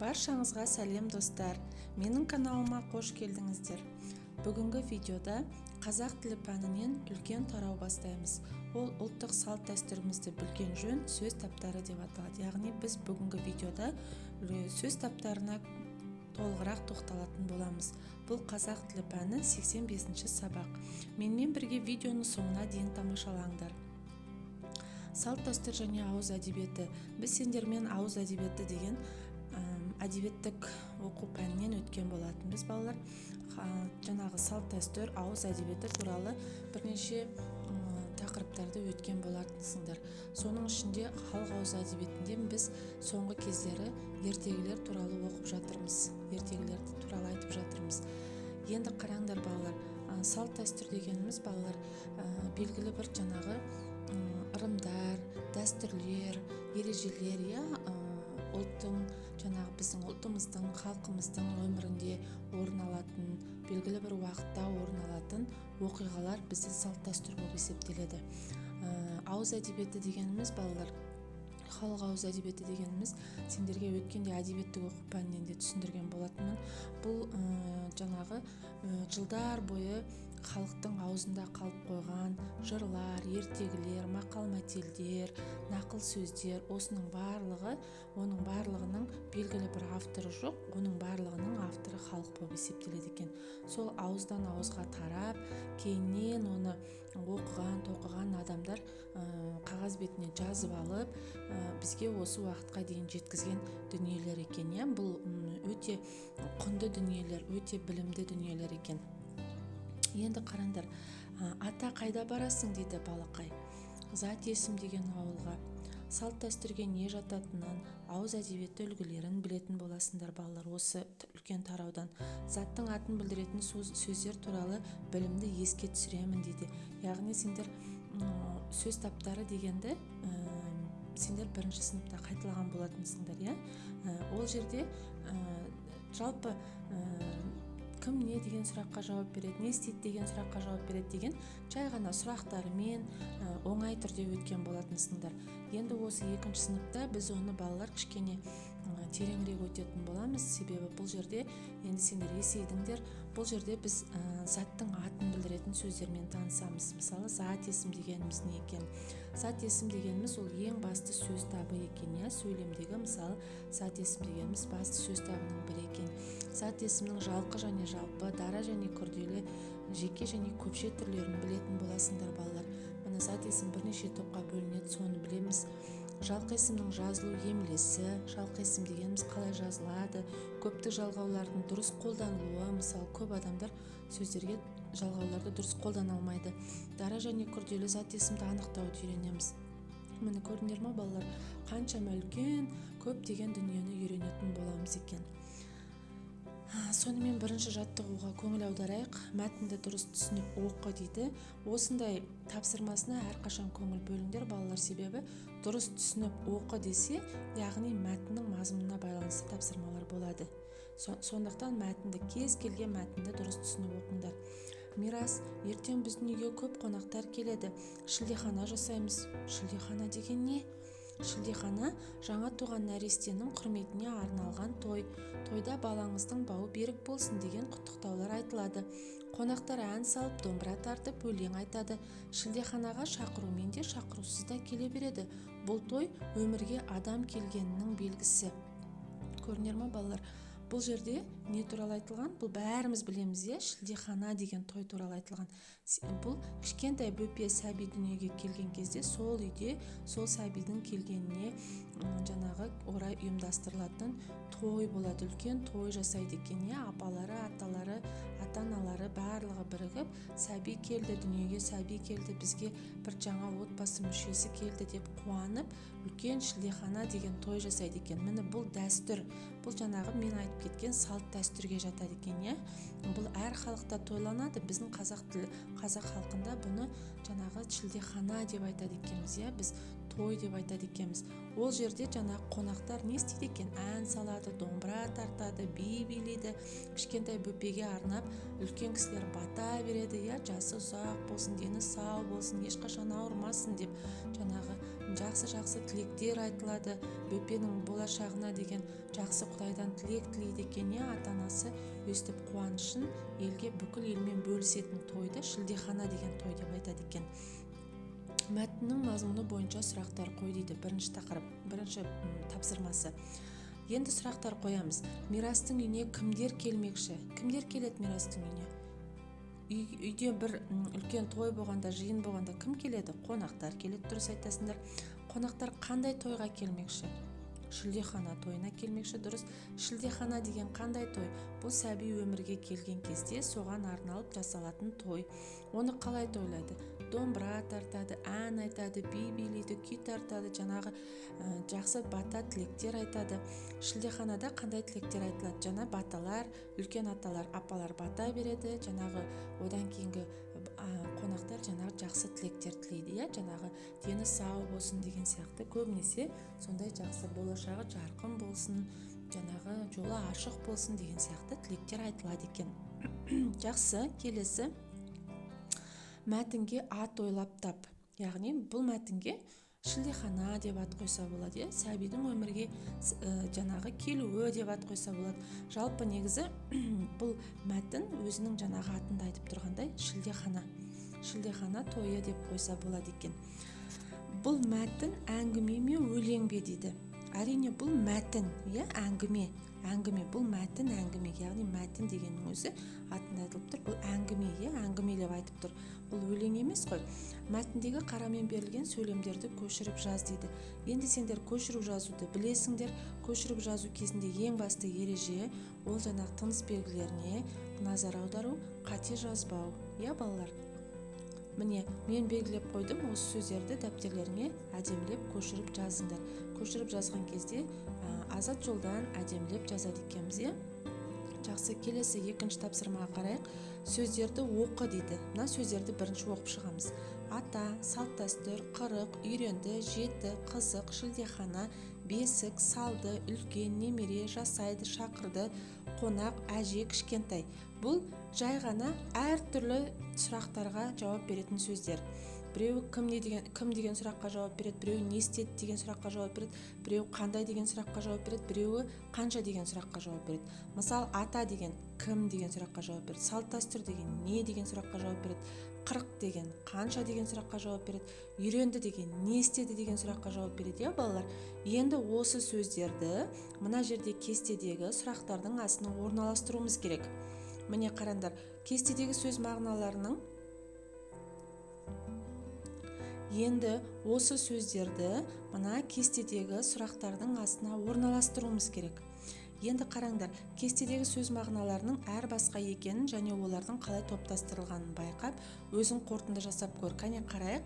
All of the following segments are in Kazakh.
Баршаңызға сәлем достар, менің каналыма қош келдіңіздер. Бүгінгі видеода қазақ тілі пәнінен үлкен тарау бастаймыз. Ол ұлттық салт дәстүрімізді білген жөн сөз таптары деп аталады. Яғни біз бүгінгі видеода сөз таптарына толығырақ тоқталатын боламыз. Бұл қазақ тілі пәні 85-ші сабақ. Менімен бірге видеоны соңына дейін тамашалаңдар. Салт дәстүр және ауыз әдебиеті. Біз сендермен ауыз әдебиеті деген әдебиеттік оқу пәнінен өткен болатынбыз балалар. Жаңағы салт дәстүр, ауыз әдебиеті туралы бірнеше тақырыптарды өткен болатынсыңдар. Соның ішінде халық ауыз әдебиетінде біз соңғы кездері ертегілер туралы оқып жатырмыз. Ертегілерді туралы айтып жатырмыз. Енді қараңдар балалар, салт дәстүр дегеніміз балалар белгілі бір жаңағы ырымдар, дәстүрлер, ережелер, ұлттың, жаңағы біздің ұлтымыздың, халқымыздың өмірінде орын алатын, белгілі бір уақытта орын алатын оқиғалар бізде салт дәстүр болып есептеледі. Ауыз әдебиеті дегеніміз балалар, халық ауыз әдебиеті дегеніміз сендерге өткенде әдебиеттік оқу пәнінен де түсіндірген болатынмын. Бұл жаңағы жылдар бойы халықтың аузында қалып қойған жырлар, ертегілер, мақал-мәтелдер, нақыл сөздер, осының барлығының белгілі бір авторы жоқ, оның барлығының авторы халық болып есептеледі екен. Сол ауыздан ауызға тарап, кейіннен оны оқыған адамдар қағаз бетіне жазып алып, бізге осы уақытқа дейін жеткізген дүниелер екен. Бұл өте құнды дүниелер, өте білімді дүниелер екен. Енді қараңдар, ата қайда барасың дейді балақай. Зат есім деген ауылға. Салт дәстүрге не жататынын, ауыз әдебиеті үлгілерін білетін боласыңдар балалар осы үлкен тараудан. Заттың атын білдіретін сөздер туралы білімді еске түсіремін дейді. Яғни сендер сөз таптары дегенді сендер бірінші сыныпта қайталаған болатынсыңдар. Ол жерде жалпы кім не деген сұраққа жауап береді, не істейді деген сұраққа жауап береді деген жай ғана сұрақтарымен оңай түрде өткен болатынсыңдар. Енді осы екінші сыныпта біз оны балалар кішкене тереңірек өтетін боламыз. Себебі бұл жерде енді сендер есейдіңдер. Бұл жерде біз заттың атын білдіретін сөздермен танысамыз. Мысалы, зат есім дегеніміз не екен? Зат есім дегеніміз ол ең басты сөз табы екен. Сөйлемдегі мысалы зат есім дегеніміз басты сөз табының бірі екен. Зат есімнің жалқы және жалпы, дара және күрделі, жеке және көпше түрлерін білетін боласыңдар балалар. Мына зат есім бірнеше топқа бөлінеді, соны білеміз. Жалқы есімнің жазылу емлесі, жалқы есім дегеніміз қалай жазылады, көптік жалғаулардың дұрыс қолданылуы, мысалы көп адамдар сөздерге жалғауларды дұрыс қолдана алмайды. Дара және күрделі зат есімді анықтауды үйренеміз. Міне көрдіңдер ме балалар, қаншама үлкен көп деген дүниені үйренетін боламыз екен. Сонымен бірінші жаттығуға көңіл аударайық. Мәтінді дұрыс түсініп оқы дейді. Осындай тапсырмасына әрқашан көңіл бөліңдер балалар, себебі дұрыс түсініп оқы десе, яғни мәтіннің мазмұнына байланысты тапсырмалар болады. Сондықтан кез келген мәтінді дұрыс түсініп оқыңдар. Мирас, ертең біздің үйге көп қонақтар келеді. Шілдехана жасаймыз. Шілдехана деген не? Шілдехана жаңа туған нәрестенің құрметіне арналған той. Тойда балаңыздың бауы берік болсын деген құттықтаулар айтылады. Қонақтар ән салып, домбыра тартып, өлең айтады. Шілдеханаға шақырумен де шақырусыз да келе береді. Бұл той өмірге адам келгенінің белгісі. Көрінер ме балалар? Бұл жерде не туралы айтылған? Бұл бәріміз білеміз, шілдехана деген той туралы айтылған. Бұл кішкентай бөпе сәби дүниеге келген кезде сол үйде сол сәбидің келгеніне жаңағы орай ұйымдастырылатын той болады. Үлкен той жасайды екен. Апалары, аталары, ата-аналары барлығы бірігіп, сәби келді дүниеге, сәби келді, бізге бір жаңа отбасы мүшесі келді деп қуанып, үлкен шілдехана деген той жасайды екен. Міне бұл дәстүр. Бұл жаңағы мен айтып кеткен салт дәстүрге жатады екен. Бұл әр халықта тойланады. Біздің қазақ халқында бұны жаңағы шілдехана деп айтады екенбіз. Біз той деп айтады екенбіз. Ол жерде жаңағы қонақтар не істейді екен? Ән салады, домбыра тартады, би билейді. Кішкентай бөпеге арнап үлкен кісілер бата береді. Жасы ұзақ болсын, дені сау болсын, ешқашан ауырмасын деп жаңағы жақсы тілектер айтылады. Бөпенің болашағына деген жақсы Құдайдан тілек тілейді екен. Ата-анасы өстіп қуанышын елге, бүкіл елмен бөлісетін тойды шілдехана деген той деп айтады екен. Мәтіннің мазмұны бойынша сұрақтар қой дейді. Бірінші тақырып, бірінші тапсырмасы. Енді сұрақтар қоямыз. Мирастың үйіне кімдер келмекші? Кімдер келеді мирастың үйіне? Үйде бір үлкен той болғанда, жиын болғанда кім келеді? Қонақтар келеді, дұрыс айтасыңдар. Қонақтар қандай тойға келмекші? Шілдехана тойына келмекші, дұрыс. Шілдехана деген қандай той? Бұл сәби өмірге келген кезде соған арналып жасалатын той. Оны қалай тойлайды? Домбыра тартады, ән айтады, би билейді, күй тартады, жаңағы жақсы бата тілектер айтады. Шілдеханада қандай тілектер айтылады? Жаңа баталар, үлкен аталар, апалар бата береді, жаңағы одан кейінгі қонақтар жаңағы жақсы тілектер тілейді, жаңағы дені сау болсын деген сияқты. Көбінесе сондай жақсы, болашағы жарқын болсын, жаңағы жолы ашық болсын деген сияқты тілектер айтылады екен. Жақсы, келесі мәтінге ат ойлап тап. Яғни бұл мәтінге шілдехана деп ат қойса болады, сәбидің өмірге жаңағы келуі деп ат қойса болады. Жалпы негізі бұл мәтін өзінің жаңағы атында айтып тұрғандай шілдехана тойы деп қойса болады екен. Бұл мәтін әңгіме ме, өлең бе дейді. Әрине бұл мәтін, әңгіме. Бұл мәтін әңгіме, яғни мәтін дегеннің өзі атында айтылып тұр. Бұл әңгіме, әңгімелеп айтып тұр. Бұл өлең емес қой. Мәтіндегі қарамен берілген сөйлемдерді көшіріп жаз дейді. Енді сендер көшіріп жазуды білесіңдер. Көшіріп жазу кезінде ең басты ереже ол жаңағы тыныс белгілеріне назар аудару, қате жазбау. Балалар? Міне, мен белгілеп қойдым, осы сөздерді дәптерлеріңе әдемілеп көшіріп жазыңдар. Көшіріп жазған кезде азат жолдан әдемілеп жазады екенбіз, Жақсы, келесі екінші тапсырмаға қарайық. Сөздерді оқы дейді. Мына сөздерді бірінші оқып шығамыз. Ата, салт дәстүр, қырық, үйренді, жеті, қызық, шілдехана, бесік, салды, үлкен, немере, жасайды, шақырды, қонақ, әже, кішкентай. Бұл жай ғана әртүрлі сұрақтарға жауап беретін сөздер. Біреуі кім деген сұраққа жауап береді, біреуі не істеді деген сұраққа жауап береді, біреуі қандай деген сұраққа жауап береді, біреуі қанша деген сұраққа жауап береді. Мысал, ата деген кім деген сұраққа жауап береді, салт дәстүр деген не деген сұраққа жауап береді, қырық деген қанша деген сұраққа жауап береді, үйренді деген не істеді деген сұраққа жауап береді, балалар. Енді осы сөздерді мына жерде кестедегі сұрақтардың астына орналастыруымыз керек. Міне қараңдар, кестедегі сөз мағыналарының енді осы сөздерді мына кестедегі сұрақтардың астына орналастыруымыз керек. Енді қараңдар, кестедегі сөз мағыналарының әр басқа екенін және олардың қалай топтастырылғанын байқап, өзің қорытынды жасап көр. Кәне қарайық.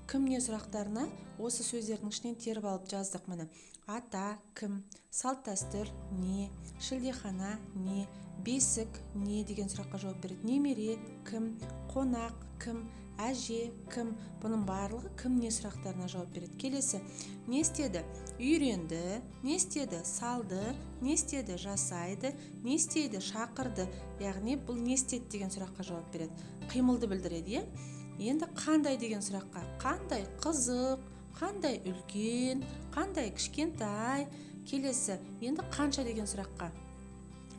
Кім не сұрақтарына осы сөздердің ішінен теріп алып жаздық міне. Ата кім, салт дәстүр не, шілдехана не, бесік не деген сұраққа жауап береді. Немере кім, қонақ кім, әже кім, бұның барлығы кім не сұрақтарына жауап береді. Келесі, не істеді? Үйренді, не істеді? Салды, не істеді? Жасайды, не істейді? Шақырды. Яғни бұл не істеді деген сұраққа жауап береді. Қимылды білдіреді, Енді қандай деген сұраққа? Қандай қызық, қандай үлкен, қандай кішкентай. Келесі, енді қанша деген сұраққа?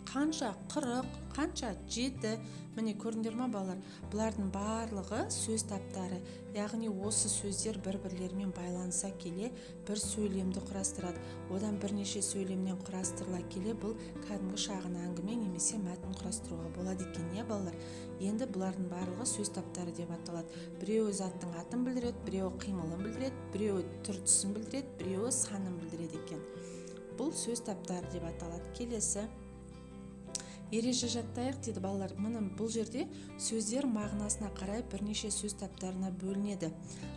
Қанша 40, қанша 7. Міне көрдіңдер ме балалар? Бұлардың барлығы сөз таптары. Яғни осы сөздер бір-бірлерімен байланыса келе бір сөйлемді құрастырады. Одан бірнеше сөйлемнен құрастырыла келе бұл кәдімгі шағын әңгіме немесе мәтін құрастыруға болады екен, балалар. Енді бұлардың барлығы сөз таптары деп аталады. Біреуі заттың атын білдіреді, біреуі қимылын білдіреді, біреуі түр-түсін білдіреді, біреуі санын білдіреді екен. Бұл сөз таптары деп аталады. Келесі ереже жаттайық дейді балалар. Міне бұл жерде сөздер мағынасына қарай бірнеше сөз таптарына бөлінеді.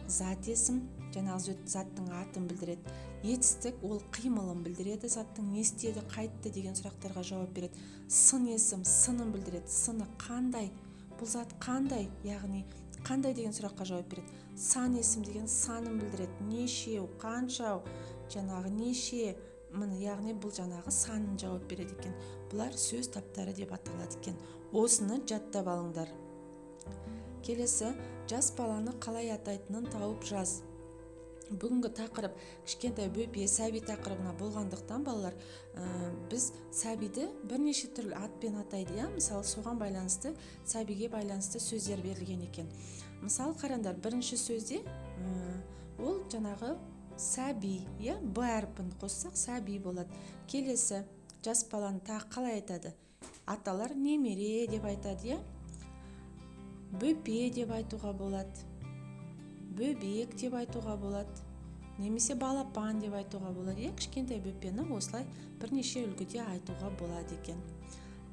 Зат есім, жаңағы заттың атын білдіреді. Етістік ол қимылын білдіреді, заттың не істеді, қайтты деген сұрақтарға жауап береді. Сын есім сынын білдіреді. Сыны қандай, бұл зат қандай, яғни қандай деген сұраққа жауап береді. Сан есім деген санын білдіреді. Нешеу, қаншау, жаңағы неше, яғни бұл жаңағы санын жауап береді екен. Бұлар сөз таптары деп аталады екен. Осыны жаттап алыңдар. Келесі, жас баланы қалай атайтынын тауып жаз. Бүгінгі тақырып кішкентай бөпе сәби тақырыбына болғандықтан балалар, біз сәбиді бірнеше түрлі атпен атайды, мысалы соған байланысты сәбиге байланысты сөздер берілген екен. Мысалы қараңдар, бірінші сөзде ол жаңағы сәби, б әрпін қоссақ сәби болады. Келесі жас баланы тағы қалай айтады? Аталар немере деп айтады, бөпе деп айтуға болады, бөбек деп айтуға болады, немесе балапан деп айтуға болады. Кішкентай бөпені осылай бірнеше үлгіде айтуға болады екен.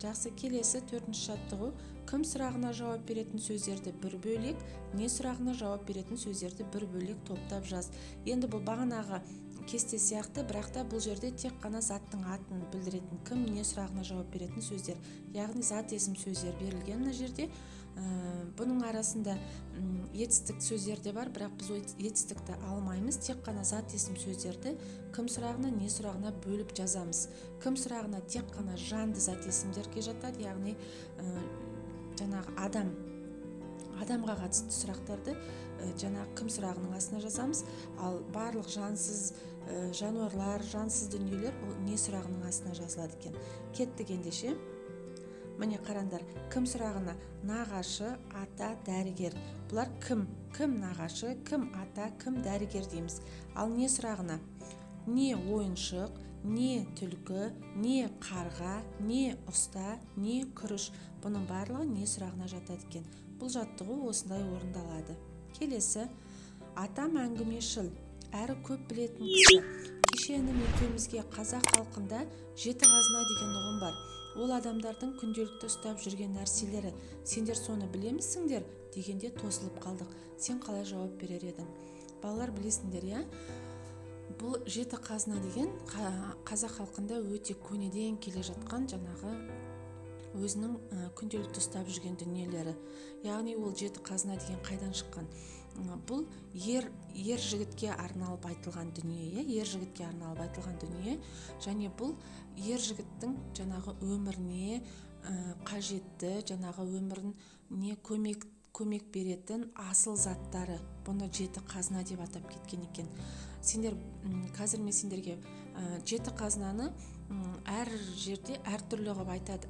Жақсы, келесі 4-ші жаттығу. Кім сұрағына жауап беретін сөздерді бір бөлек, не сұрағына жауап беретін сөздерді бір бөлек топтап жаз. Енді бұл бағанағы кесте сияқты, бірақ та бұл жерде тек қана заттың атын білдіретін, кім не сұрағына жауап беретін сөздер, яғни зат есім сөздер берілген мына жерде. Бұның арасында етістік сөздер де бар, бірақ біз етістікті алмаймыз, тек қана зат есім сөздерді кім сұрағына, не сұрағына бөліп жазамыз. Кім сұрағына тек қана жанды зат есімдерге жатады, яғни жаңағы адамға қатысты сұрақтарды жаңағы кім сұрағының астына жазамыз, ал барлық жансыз жануарлар, жансыз дүниелер ол не сұрағының астына жазылады екен. Кеттік ендеше. Міне қараңдар, кім сұрағына нағашы, ата, дәрігер. Бұлар кім нағашы, кім ата, кім дәрігер дейміз. Ал не сұрағына не ойыншық, не түлкі, не қарға, не ұста, не күріш. Бұның барлығы не сұрағына жатады екен. Бұл жаттығу осындай орындалады. Келесі, атам әңгімешіл, әрі көп білетін кісі. Кеше інім екеумізге қазақ халқында 7 қазына деген ұғым бар. Ол адамдардың күнделікті ұстап жүрген нәрселері. Сендер соны білемісіңдер дегенде тосылып қалдық. Сен қалай жауап берер едің? Балалар, білесіңдер, бұл 7 қазына деген қазақ халқында өте көнеден келе жатқан жаңағы өзінің күнделікті ұстап жүрген дүниелері. Яғни ол 7 қазына деген қайдан шыққан? Бұл ер жігітке арналып айтылған дүние, және бұл ер жігіттің жаңағы өміріне қажетті, жаңағы өміріне көмек беретін асыл заттары. Бұны 7 қазына деп атап кеткен екен. Сендер қазір мен сендерге 7 қазынаны әр жерде әртүрлі қылып айтады,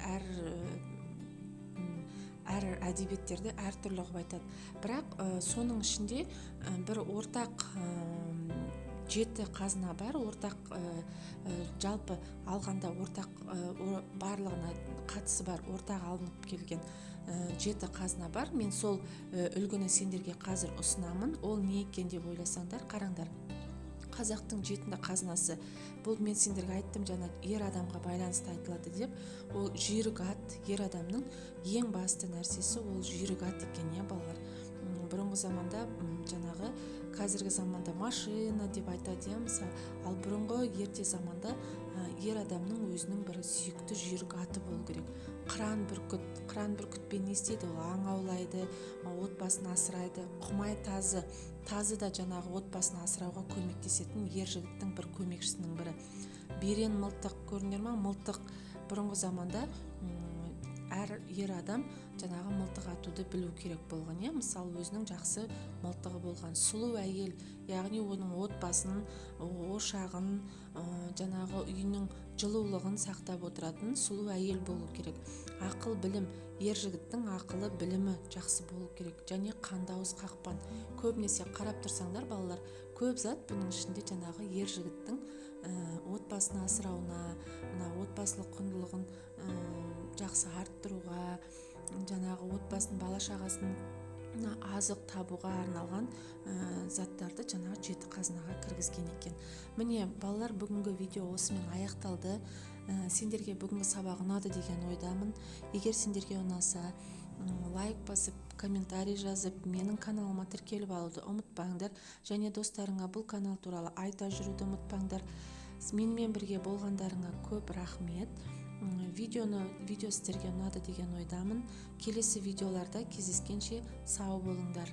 әр әдебиеттерде әртүрлі қылып айтады. Бірақ соның ішінде бір ортақ 7 қазына бар, ортақ жалпы алғанда ортақ барлығына қатысы бар, ортақ алынып келген 7 қазына бар. Мен сол үлгіні сендерге қазір ұсынамын. Ол не екен деп ойласаңдар, қараңдар. Қазақтың 7 қазынасы, бұл мен сендерге айттым, жаңа ер адамға байланысты айтылады деп. Ол жүйрік ат, ер адамның ең басты нәрсесі ол жүйрік ат екен, балалар. Бұрынғы заманда жаңағы, қазіргі заманда машина деп айтады, мысалы, ал бұрынғы ерте заманда ер адамның өзінің бір сүйікті жүйрік аты болу керек. Қыран бүркітпен не істейді? Ол аң аулайды, отбасын асырайды. Құмай тазы да жаңағы отбасын асырауға көмектесетін ер жігіттің бір көмекшісінің бірі. Берен мылтық, көрінер ма? Мылтық бұрынғы заманда әр ер адам жаңағы мылтық атуды білу керек болған, мысалы өзінің жақсы мылтығы болған. Сұлу әйел, яғни оның отбасын, ошағын, жаңағы үйінің жылулығын сақтап отыратын сұлу әйел болу керек. Ақыл, білім, ер жігіттің ақылы, білімі жақсы болу керек. Және қандауыз қақпан. Көбінесе қарап тұрсаңдар, балалар, көп зат бұның ішінде жаңағы ер жігіттің отбасын асырауына, отбасылық құндылығын жақсы арттыруға, жаңағы отбасын, бала шағасын азық табуға арналған заттарды жаңағы 7 қазынаға кіргізген екен. Міне, балалар, бүгінгі видео осымен аяқталды. Сендерге бүгінгі сабақ ұнады деген ойдамын. Егер сендерге ұнаса, лайк басып, комментарий жазып, менің каналыма тіркеліп алуды ұмытпаңдар. Және достарыңа бұл канал туралы айта жүруді ұмытпаңдар. Менімен бірге болғандарыңа көп рахмет. Видео сіздерге ұнады деген ойдамын. Келесі видеоларда кездескенше сау болыңдар.